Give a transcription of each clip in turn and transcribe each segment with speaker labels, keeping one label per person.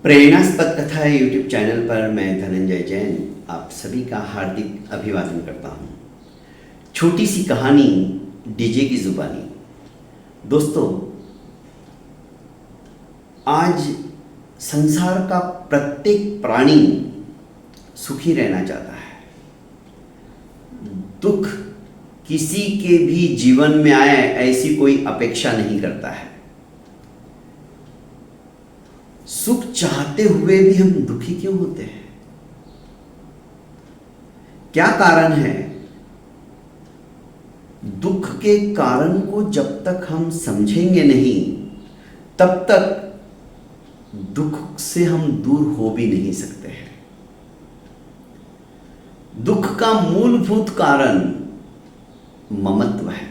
Speaker 1: प्रेरणास्पद कथा YouTube channel पर मैं धनंजय जैन आप सभी का हार्दिक अभिवादन करता हूँ। छोटी सी कहानी डीजे की जुबानी। दोस्तों, आज संसार का प्रत्येक प्राणी सुखी रहना चाहता है। दुख किसी के भी जीवन में आए ऐसी कोई अपेक्षा नहीं करता है। सुख चाहते हुए भी हम दुखी क्यों होते हैं? क्या कारण है? दुख के कारण को जब तक हम समझेंगे नहीं, तब तक दुख से हम दूर हो भी नहीं सकते हैं। दुख का मूलभूत कारण ममत्व है,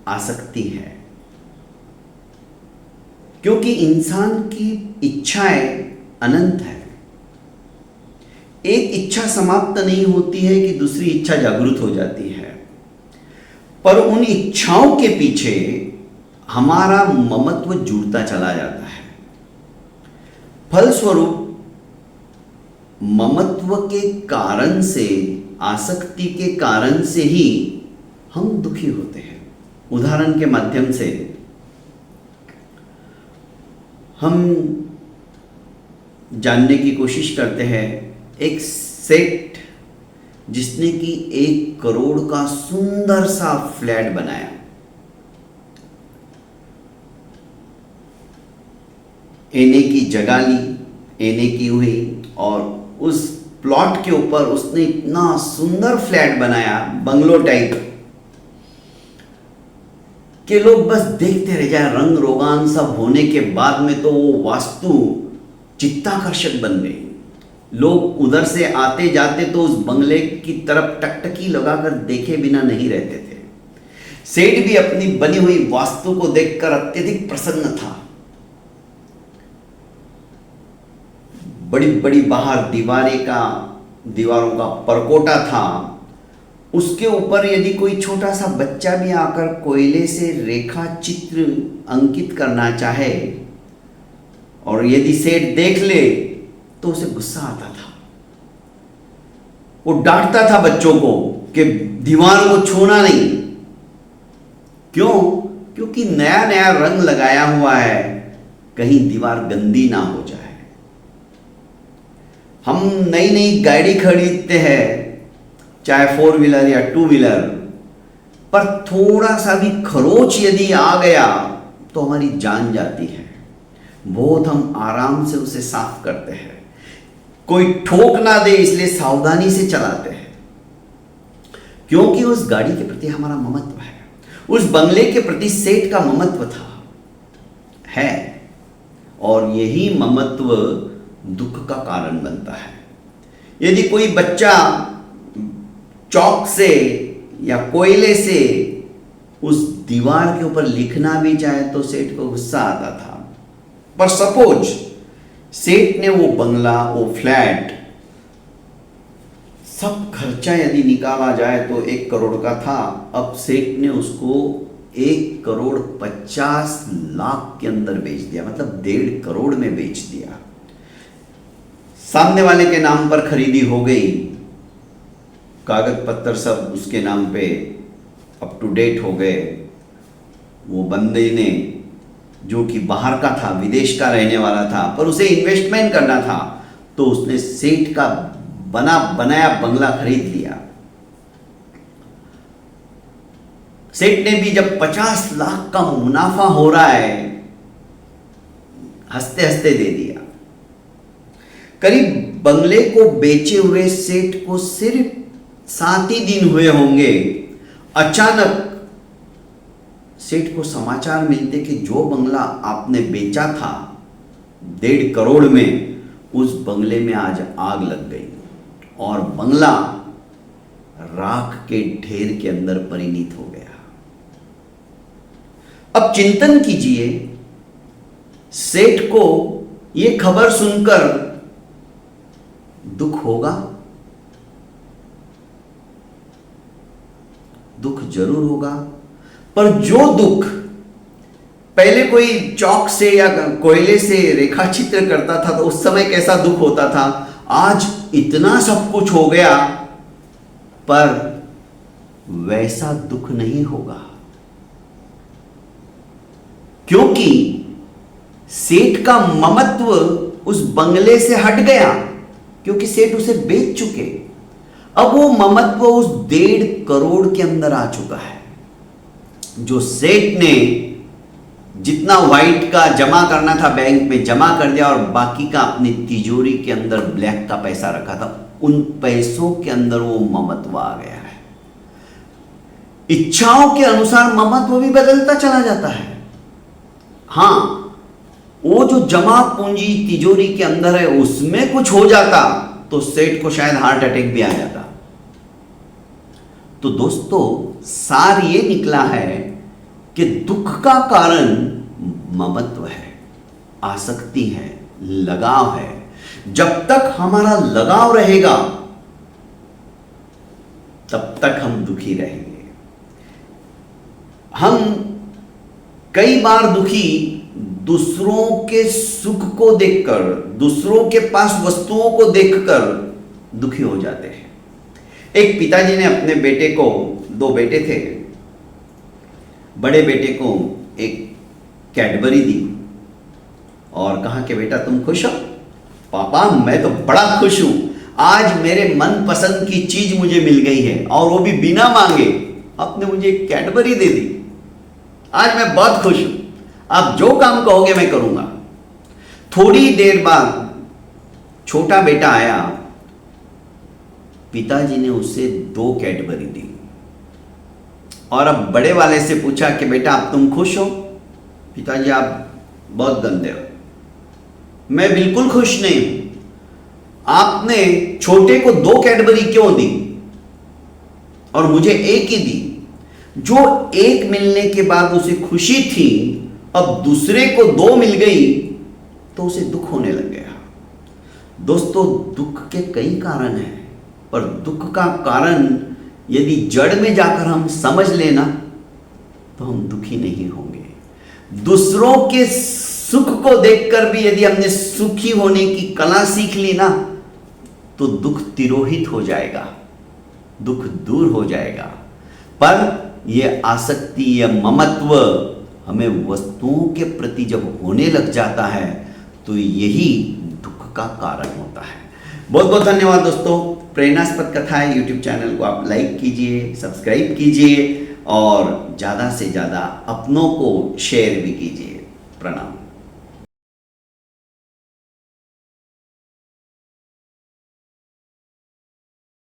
Speaker 1: आसक्ति है। क्योंकि इंसान की इच्छाएं अनंत है। एक इच्छा समाप्त नहीं होती है कि दूसरी इच्छा जागृत हो जाती है, पर उन इच्छाओं के पीछे हमारा ममत्व जुड़ता चला जाता है। फलस्वरूप ममत्व के कारण से, आसक्ति के कारण से ही हम दुखी होते हैं। उदाहरण के माध्यम से हम जानने की कोशिश करते हैं। एक सेठ जिसने कि 1 करोड़ का सुंदर सा फ्लैट बनाया, एने की जगह ली, एने की हुई, और उस प्लॉट के ऊपर उसने इतना सुंदर फ्लैट बनाया, बंगलो टाइप, कि लोग बस देखते रह जाए। रंग रोगान सब होने के बाद में तो वो वास्तु चित्ताकर्षक बन गई। लोग उधर से आते जाते तो उस बंगले की तरफ टकटकी लगाकर देखे बिना नहीं रहते थे। सेठ भी अपनी बनी हुई वास्तु को देखकर अत्यधिक प्रसन्न था। बड़ी बड़ी बाहर दीवारों का परकोटा था। उसके ऊपर यदि कोई छोटा सा बच्चा भी आकर कोयले से रेखा चित्र अंकित करना चाहे और यदि सेठ देख ले तो उसे गुस्सा आता था। वो डांटता था बच्चों को कि दीवार को छूना नहीं। क्यों? क्योंकि नया नया रंग लगाया हुआ है, कहीं दीवार गंदी ना हो जाए। हम नई नई गाड़ी खरीदते हैं, चाहे 4 व्हीलर या 2 व्हीलर, पर थोड़ा सा भी खरोच यदि आ गया तो हमारी जान जाती है। बहुत हम आराम से उसे साफ करते हैं, कोई ठोक ना दे इसलिए सावधानी से चलाते हैं, क्योंकि उस गाड़ी के प्रति हमारा ममत्व है। उस बंगले के प्रति सेठ का ममत्व है, और यही ममत्व दुख का कारण बनता है। यदि कोई बच्चा चौक से या कोयले से उस दीवार के ऊपर लिखना भी चाहे तो सेठ को गुस्सा आता था। पर सपोज सेठ ने वो बंगला, वो फ्लैट, सब खर्चा यदि निकाला जाए तो 1 करोड़ का था। अब सेठ ने उसको 1,50,00,000 के अंदर बेच दिया, मतलब 1.5 करोड़ में बेच दिया। सामने वाले के नाम पर खरीदी हो गई, कागज पत्तर सब उसके नाम पे अप टू डेट हो गए। वो बंदे ने, जो कि बाहर का था, विदेश का रहने वाला था, पर उसे इन्वेस्टमेंट करना था, तो उसने सेठ का बनाया बंगला खरीद लिया। सेठ ने भी जब 50 लाख का मुनाफा हो रहा है, हंसते हंसते दे दिया। करीब बंगले को बेचे हुए सेठ को सिर्फ 7 ही दिन हुए होंगे, अचानक सेठ को समाचार मिलते कि जो बंगला आपने बेचा था 1.5 करोड़ में, उस बंगले में आज आग लग गई और बंगला राख के ढेर के अंदर परिणित हो गया। अब चिंतन कीजिए, सेठ को यह खबर सुनकर दुख होगा? दुख जरूर होगा, पर जो दुख पहले कोई चौक से या कोयले से रेखा चित्र करता था तो उस समय कैसा दुख होता था, आज इतना सब कुछ हो गया पर वैसा दुख नहीं होगा, क्योंकि सेठ का ममत्व उस बंगले से हट गया, क्योंकि सेठ उसे बेच चुके। अब वो ममत्व उस 1.5 करोड़ के अंदर आ चुका है। जो सेठ ने जितना व्हाइट का जमा करना था बैंक में जमा कर दिया और बाकी का अपनी तिजोरी के अंदर ब्लैक का पैसा रखा था, उन पैसों के अंदर वो ममत्व आ गया है। इच्छाओं के अनुसार ममत्व भी बदलता चला जाता है। हां, वो जो जमा पूंजी तिजोरी के अंदर है उसमें कुछ हो जाता तो सेठ को शायद हार्ट अटैक भी आ जाता। तो दोस्तों, सार ये निकला है कि दुख का कारण ममत्व है, आसक्ति है, लगाव है। जब तक हमारा लगाव रहेगा तब तक हम दुखी रहेंगे। हम कई बार दुखी दूसरों के सुख को देखकर, दूसरों के पास वस्तुओं को देखकर दुखी हो जाते हैं। एक पिताजी ने अपने बेटे को, 2 बेटे थे, बड़े बेटे को एक कैडबरी दी और कहा कि बेटा तुम खुश हो? पापा मैं तो बड़ा खुश हूं, आज मेरे मनपसंद की चीज मुझे मिल गई है और वो भी बिना मांगे। आपने मुझे एक कैडबरी दे दी, आज मैं बहुत खुश हूं, आप जो काम कहोगे मैं करूंगा। थोड़ी देर बाद छोटा बेटा आया, पिताजी ने उसे 2 कैडबरी दी और अब बड़े वाले से पूछा कि बेटा अब तुम खुश हो? पिताजी आप बहुत गंदे हो। मैं बिल्कुल खुश नहीं हूं। आपने छोटे को 2 कैडबरी क्यों दी और मुझे एक ही दी? जो एक मिलने के बाद उसे खुशी थी, अब दूसरे को 2 मिल गई तो उसे दुख होने लग गया। दोस्तों, दुख के कई कारण हैं, पर दुख का कारण यदि जड़ में जाकर हम समझ लेना तो हम दुखी नहीं होंगे। दूसरों के सुख को देखकर भी यदि हमने सुखी होने की कला सीख ली ना तो दुख तिरोहित हो जाएगा, दुख दूर हो जाएगा। पर यह आसक्ति, यह ममत्व हमें वस्तुओं के प्रति जब होने लग जाता है तो यही दुख का कारण होता है। बहुत बहुत धन्यवाद दोस्तों। प्रेरणास्पद कथाएं यूट्यूब चैनल को आप लाइक कीजिए, सब्सक्राइब कीजिए और ज़्यादा से ज़्यादा अपनों को शेयर भी कीजिए। प्रणाम।